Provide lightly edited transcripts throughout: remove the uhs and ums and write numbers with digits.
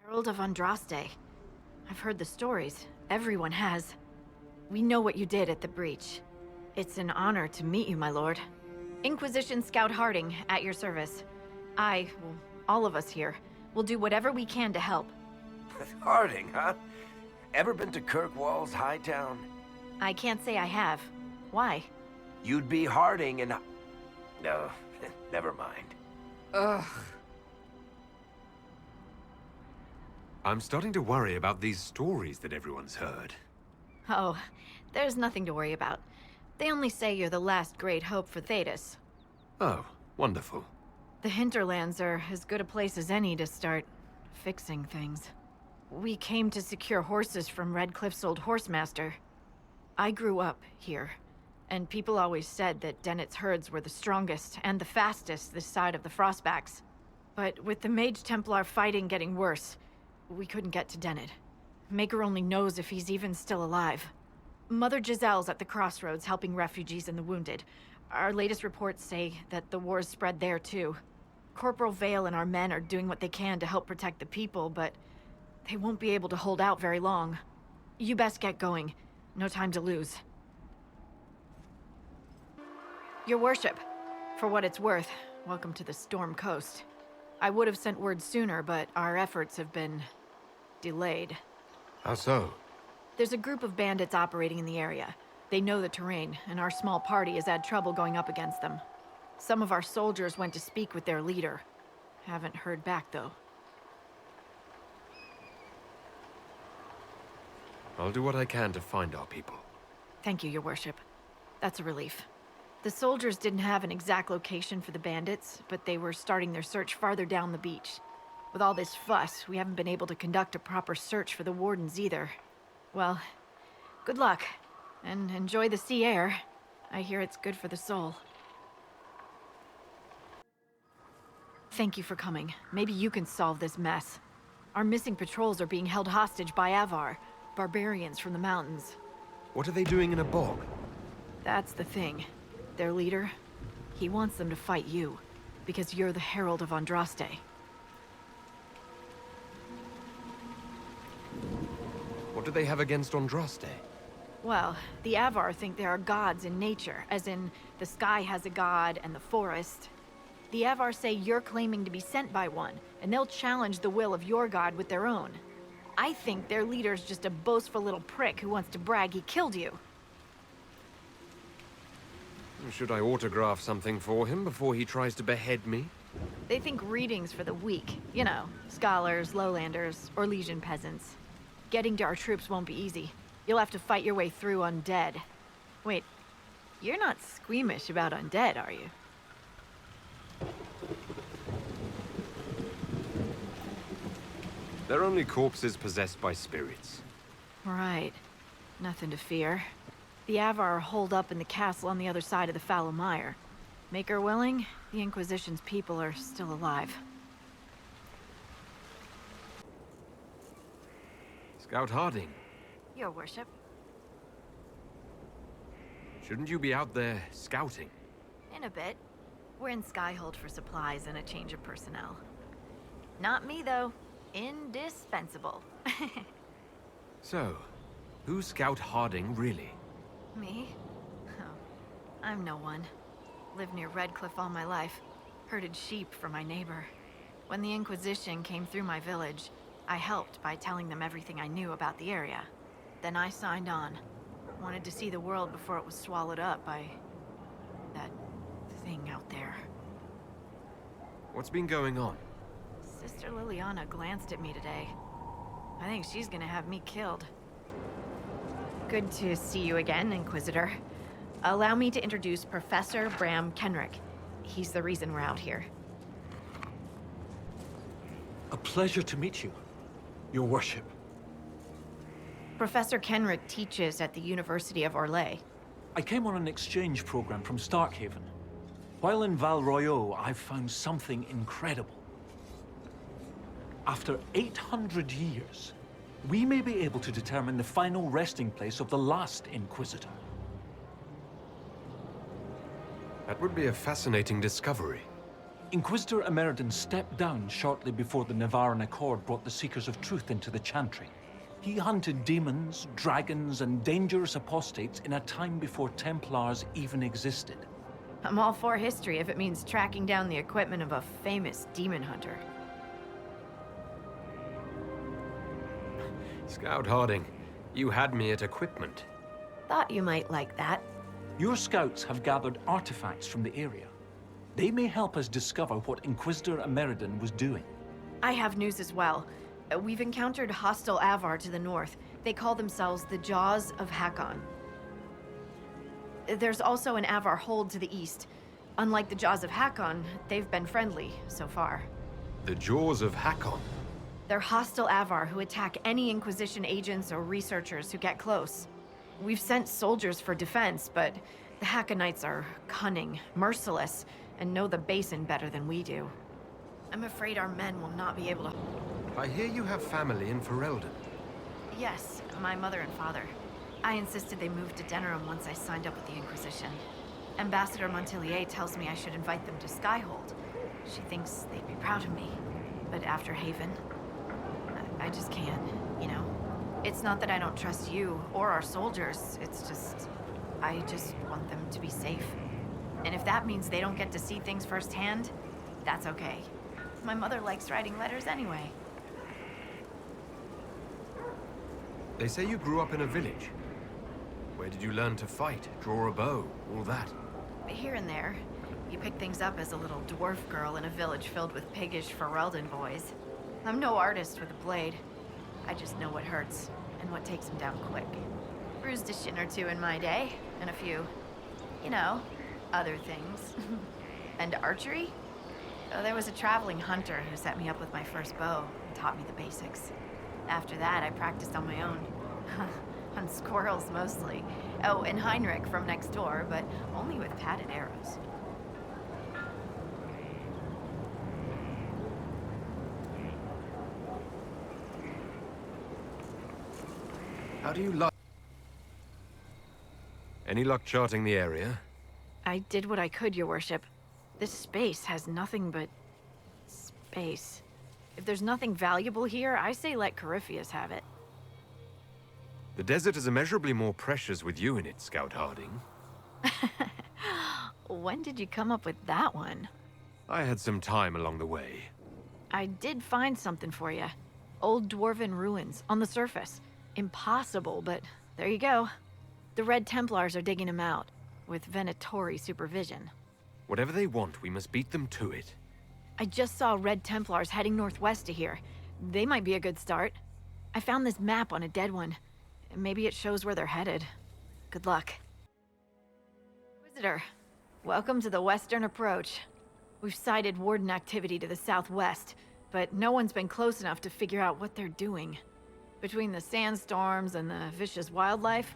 Herald of Andraste. I've heard the stories. Everyone has. We know what you did at the breach. It's an honor to meet you, my lord. Inquisition Scout Harding, at your service. Well, all of us here, will do whatever we can to help. Harding, huh? Ever been to Kirkwall's Hightown? I can't say I have. Why? You'd be Harding and... No, never mind. Ugh. I'm starting to worry about these stories that everyone's heard. Oh, there's nothing to worry about. They only say you're the last great hope for Thedas. Oh, wonderful. The hinterlands are as good a place as any to start fixing things. We came to secure horses from Redcliffe's old horsemaster. I grew up here, and people always said that Dennett's herds were the strongest and the fastest this side of the Frostbacks. But with the Mage Templar fighting getting worse, we couldn't get to Dennett. Maker only knows if he's even still alive. Mother Giselle's at the crossroads helping refugees and the wounded. Our latest reports say that the war's spread there too. Corporal Vale and our men are doing what they can to help protect the people, but they won't be able to hold out very long. You best get going. No time to lose. Your worship, for what it's worth, welcome to the Storm Coast. I would have sent word sooner, but our efforts have been delayed. How so? There's a group of bandits operating in the area. They know the terrain, and our small party has had trouble going up against them. Some of our soldiers went to speak with their leader. Haven't heard back, though. I'll do what I can to find our people. Thank you, your worship. That's a relief. The soldiers didn't have an exact location for the bandits, but they were starting their search farther down the beach. With all this fuss, we haven't been able to conduct a proper search for the wardens either. Well, good luck, and enjoy the sea air. I hear it's good for the soul. Thank you for coming. Maybe you can solve this mess. Our missing patrols are being held hostage by Avar, barbarians from the mountains. What are they doing in a bog? That's the thing. Their leader, he wants them to fight you, because you're the Herald of Andraste. What do they have against Andraste? Well, the Avar think there are gods in nature, as in the sky has a god and the forest. The Avar say you're claiming to be sent by one, and they'll challenge the will of your god with their own. I think their leader's just a boastful little prick who wants to brag he killed you. Should I autograph something for him before he tries to behead me? They think readings for the weak. You know, scholars, lowlanders, or legion peasants. Getting to our troops won't be easy. You'll have to fight your way through undead. Wait, you're not squeamish about undead, are you? They're only corpses possessed by spirits. Right. Nothing to fear. The Avar are holed up in the castle on the other side of the Fallow Mire. Maker willing, the Inquisition's people are still alive. Scout Harding, Your worship. shouldn't you be out there scouting? In a bit. We're in Skyhold for supplies and a change of personnel. Not me, though. Indispensable. So, who's Scout Harding really? Me? Oh, I'm no one. Lived near Redcliffe all my life. Herded sheep for my neighbor. When the Inquisition came through my village, I helped by telling them everything I knew about the area. Then I signed on. Wanted to see the world before it was swallowed up by... that thing out there. What's been going on? Sister Liliana glanced at me today. I think she's gonna have me killed. Good to see you again, Inquisitor. Allow me to introduce Professor Bram Kenrick. He's the reason we're out here. A pleasure to meet you, Your Worship. Professor Kenrick teaches at the University of Orlais. I came on an exchange program from Starkhaven. While in Val Royeaux, I've found something incredible. After 800 years, we may be able to determine the final resting place of the last Inquisitor. That would be a fascinating discovery. Inquisitor Emeridan stepped down shortly before the Nevarran Accord brought the Seekers of Truth into the Chantry. He hunted demons, dragons, and dangerous apostates in a time before Templars even existed. I'm all for history if it means tracking down the equipment of a famous demon hunter. Scout Harding, you had me at equipment. Thought you might like that. Your scouts have gathered artifacts from the area. They may help us discover what Inquisitor Emeridan was doing. I have news as well. We've encountered hostile Avar to the north. They call themselves the Jaws of Hakon. There's also an Avar hold to the east. Unlike the Jaws of Hakon, they've been friendly so far. The Jaws of Hakon? They're hostile Avar who attack any Inquisition agents or researchers who get close. We've sent soldiers for defense, but the Hakonites are cunning, merciless, and know the basin better than we do. I'm afraid our men will not be able to... I hear you have family in Ferelden. Yes, my mother and father. I insisted they moved to Denerim once I signed up with the Inquisition. Ambassador Montilier tells me I should invite them to Skyhold. She thinks they'd be proud of me. But after Haven, I just can't, you know? It's not that I don't trust you or our soldiers, it's just... I just want them to be safe. And if that means they don't get to see things firsthand, that's okay. My mother likes writing letters anyway. They say you grew up in a village. Where did you learn to fight, draw a bow, all that? Here and there. You pick things up as a little dwarf girl in a village filled with piggish Ferelden boys. I'm no artist with a blade. I just know what hurts, and what takes them down quick. Bruised a shin or two in my day, and a few, you know, other things. And archery? Oh, there was a traveling hunter who set me up with my first bow and taught me the basics. After that, I practiced on my own. On squirrels, mostly. Oh, and Heinrich from next door, but only with padded arrows. How do you like... Any luck charting the area? I did what I could, Your Worship. This space has nothing but... space. If there's nothing valuable here, I say let Corypheus have it. The desert is immeasurably more precious with you in it, Scout Harding. When did you come up with that one? I had some time along the way. I did find something for you. Old dwarven ruins, on the surface. Impossible, but there you go. The Red Templars are digging them out, with Venatori supervision. Whatever they want, we must beat them to it. I just saw Red Templars heading northwest to here. They might be a good start. I found this map on a dead one. Maybe it shows where they're headed. Good luck. Visitor, welcome to the Western Approach. We've sighted Warden activity to the southwest, but no one's been close enough to figure out what they're doing. Between the sandstorms and the vicious wildlife,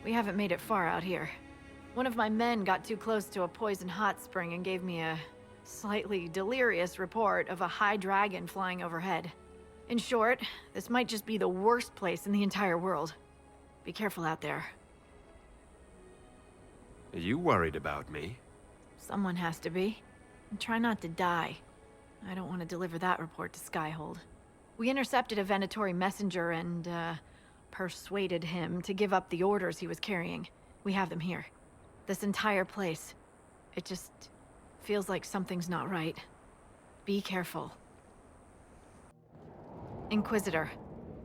we haven't made it far out here. One of my men got too close to a poison hot spring and gave me a slightly delirious report of a high dragon flying overhead. In short, this might just be the worst place in the entire world. Be careful out there. Are you worried about me? Someone has to be. And try not to die. I don't want to deliver that report to Skyhold. We intercepted a Venatori messenger and, persuaded him to give up the orders he was carrying. We have them here. This entire place. It just feels like something's not right. Be careful. Inquisitor,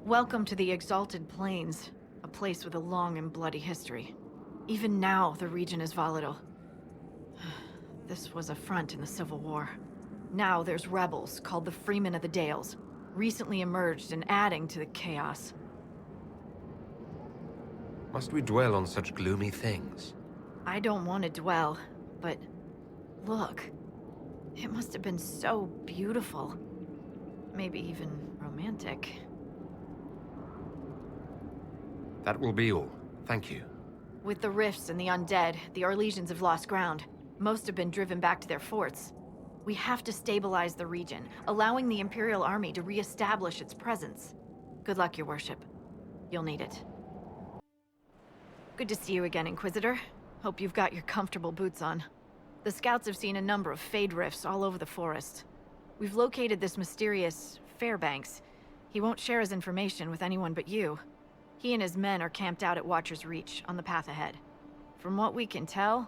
welcome to the Exalted Plains, a place with a long and bloody history. Even now, the region is volatile. This was a front in the Civil War. Now there's rebels called the Freemen of the Dales, recently emerged and adding to the chaos. Must we dwell on such gloomy things? I don't want to dwell, but look. It must have been so beautiful. Maybe even romantic. That will be all. Thank you. With the rifts and the undead, the Orlesians have lost ground. Most have been driven back to their forts. We have to stabilize the region, allowing the Imperial Army to re-establish its presence. Good luck, Your Worship. You'll need it. Good to see you again, Inquisitor. Hope you've got your comfortable boots on. The scouts have seen a number of fade rifts all over the forest. We've located this mysterious Fairbanks. He won't share his information with anyone but you. He and his men are camped out at Watcher's Reach, on the path ahead. From what we can tell,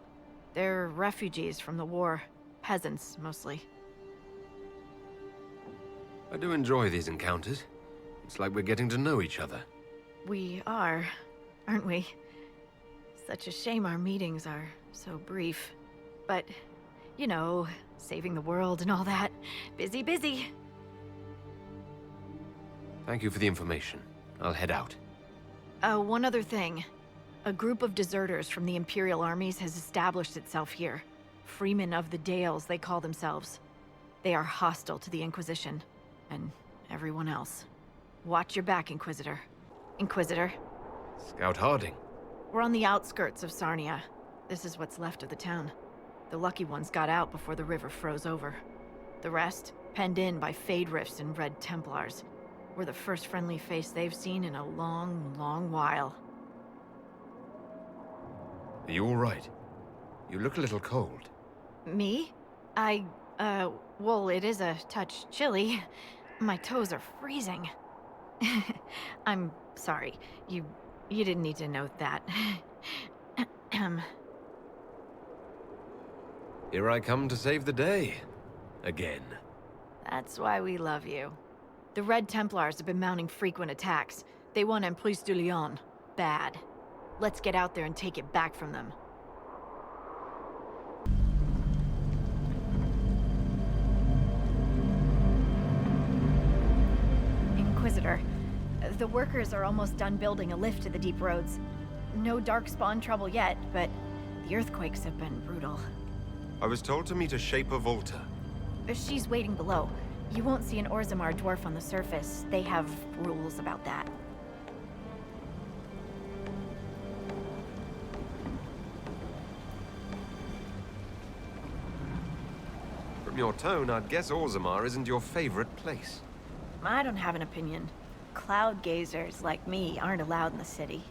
they're refugees from the war. Peasants, mostly. I do enjoy these encounters. It's like we're getting to know each other. We are, aren't we? Such a shame our meetings are so brief. But, you know, saving the world and all that. Busy, busy. Thank you for the information. I'll head out. One other thing. A group of deserters from the Imperial armies has established itself here. Freemen of the Dales, they call themselves. They are hostile to the Inquisition. And everyone else. Watch your back, Inquisitor. Inquisitor. Scout Harding. We're on the outskirts of Sarnia. This is what's left of the town. The lucky ones got out before the river froze over. The rest, penned in by Fade Rifts and Red Templars. We're the first friendly face they've seen in a long, long while. Are you all right? You look a little cold. Me? Well, it is a touch chilly. My toes are freezing. I'm sorry. You didn't need to note that. Here I come to save the day. Again. That's why we love you. The Red Templars have been mounting frequent attacks. They want Emprise de Lyon. Bad. Let's get out there and take it back from them. Inquisitor, the workers are almost done building a lift to the deep roads. No darkspawn trouble yet, but the earthquakes have been brutal. I was told to meet a Shaper Volta. She's waiting below. You won't see an Orzammar dwarf on the surface. They have rules about that. From your tone, I'd guess Orzammar isn't your favorite place. I don't have an opinion. Cloud gazers like me aren't allowed in the city.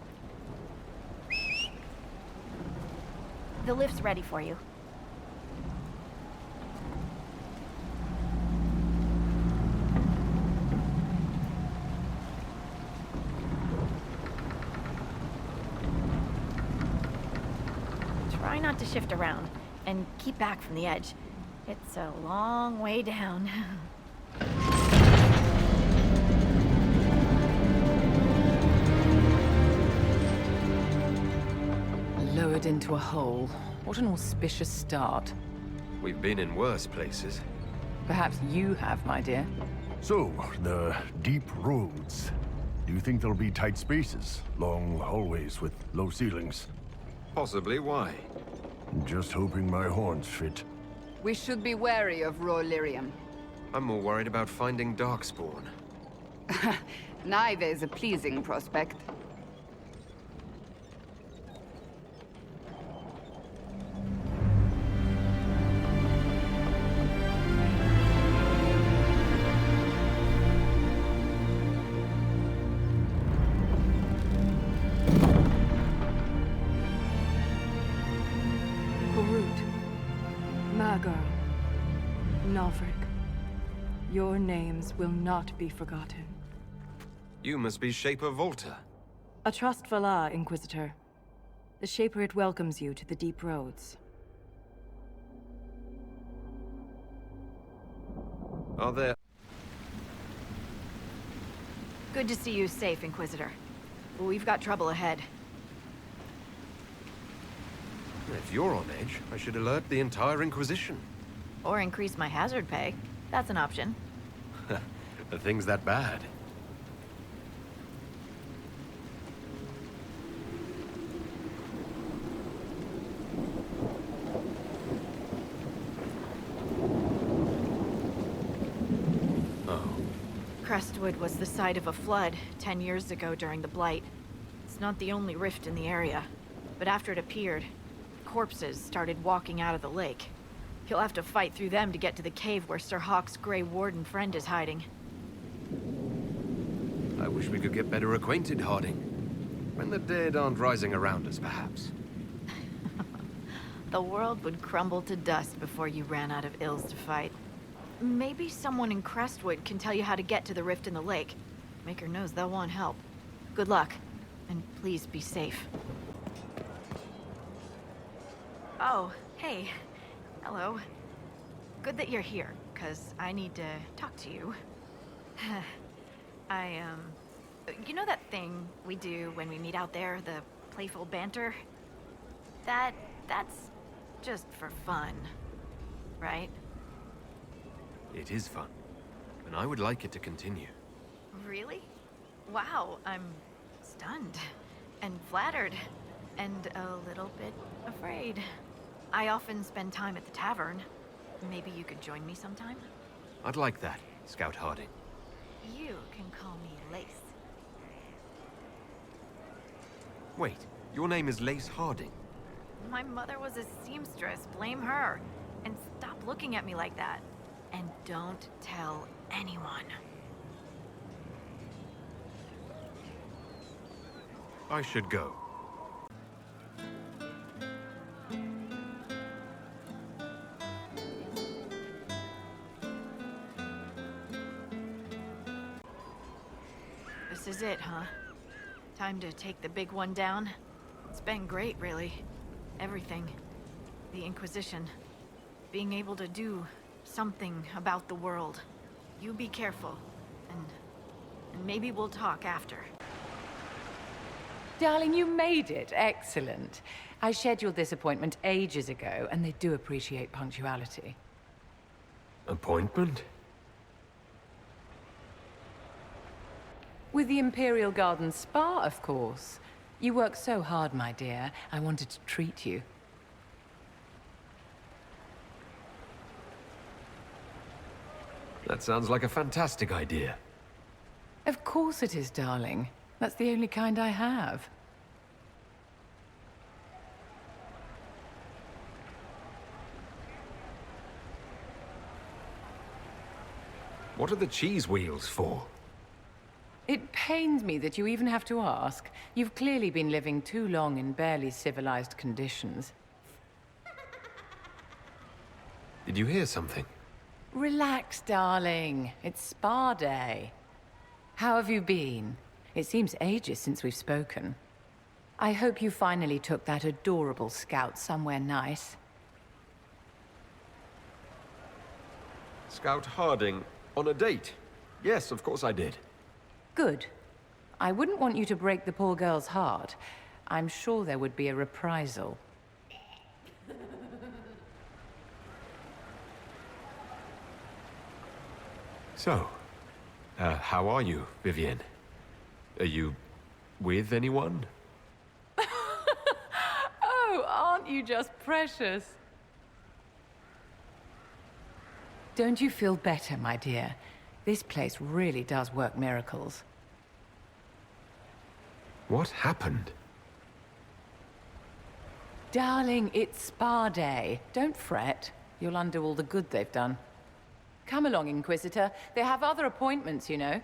The lift's ready for you. Try not to shift around, and keep back from the edge. It's a long way down. Lowered into a hole. What an auspicious start. We've been in worse places. Perhaps you have, my dear. So, the deep roads. Do you think there'll be tight spaces? Long hallways with low ceilings? Possibly. Why? Just hoping my horns fit. We should be wary of raw lyrium. I'm more worried about finding Darkspawn. Neither is a pleasing prospect. Your names will not be forgotten. You must be Shaper Volta. A trust Valar, Inquisitor. The Shaper it welcomes you to the deep roads. Are there... Good to see you safe, Inquisitor. We've got trouble ahead. If you're on edge, I should alert the entire Inquisition. Or increase my hazard pay. That's an option. The thing's that bad. Oh. Crestwood was the site of a flood 10 years ago during the Blight. It's not the only rift in the area. But after it appeared, corpses started walking out of the lake. You'll have to fight through them to get to the cave where Sir Hawk's Grey Warden friend is hiding. I wish we could get better acquainted, Harding. When the dead aren't rising around us, perhaps. The world would crumble to dust before you ran out of ills to fight. Maybe someone in Crestwood can tell you how to get to the rift in the lake. Maker knows they'll want help. Good luck, and please be safe. Oh, hey. Hello. Good that you're here, 'cause I need to talk to you. You know that thing we do when we meet out there, the playful banter? That's just for fun, right? It is fun, and I would like it to continue. Really? Wow, I'm stunned and flattered and a little bit afraid. I often spend time at the tavern. Maybe you could join me sometime? I'd like that, Scout Harding. You can call me Lace. Wait, your name is Lace Harding. My mother was a seamstress, blame her. And stop looking at me like that. And don't tell anyone. I should go. This is it, huh? Time to take the big one down? It's been great, really. Everything. The Inquisition. Being able to do something about the world. You be careful, and maybe we'll talk after. Darling, you made it. Excellent. I scheduled this appointment ages ago, and they do appreciate punctuality. Appointment? With the Imperial Garden Spa, of course. You work so hard, my dear. I wanted to treat you. That sounds like a fantastic idea. Of course it is, darling. That's the only kind I have. What are the cheese wheels for? It pains me that you even have to ask. You've clearly been living too long in barely civilized conditions. Did you hear something? Relax, darling. It's spa day. How have you been? It seems ages since we've spoken. I hope you finally took that adorable scout somewhere nice. Scout Harding, on a date? Yes, of course I did. Good. I wouldn't want you to break the poor girl's heart. I'm sure there would be a reprisal. So, how are you, Vivienne? Are you with anyone? Oh, aren't you just precious? Don't you feel better, my dear? This place really does work miracles. What happened? Darling, it's spa day. Don't fret. You'll undo all the good they've done. Come along, Inquisitor. They have other appointments, you know.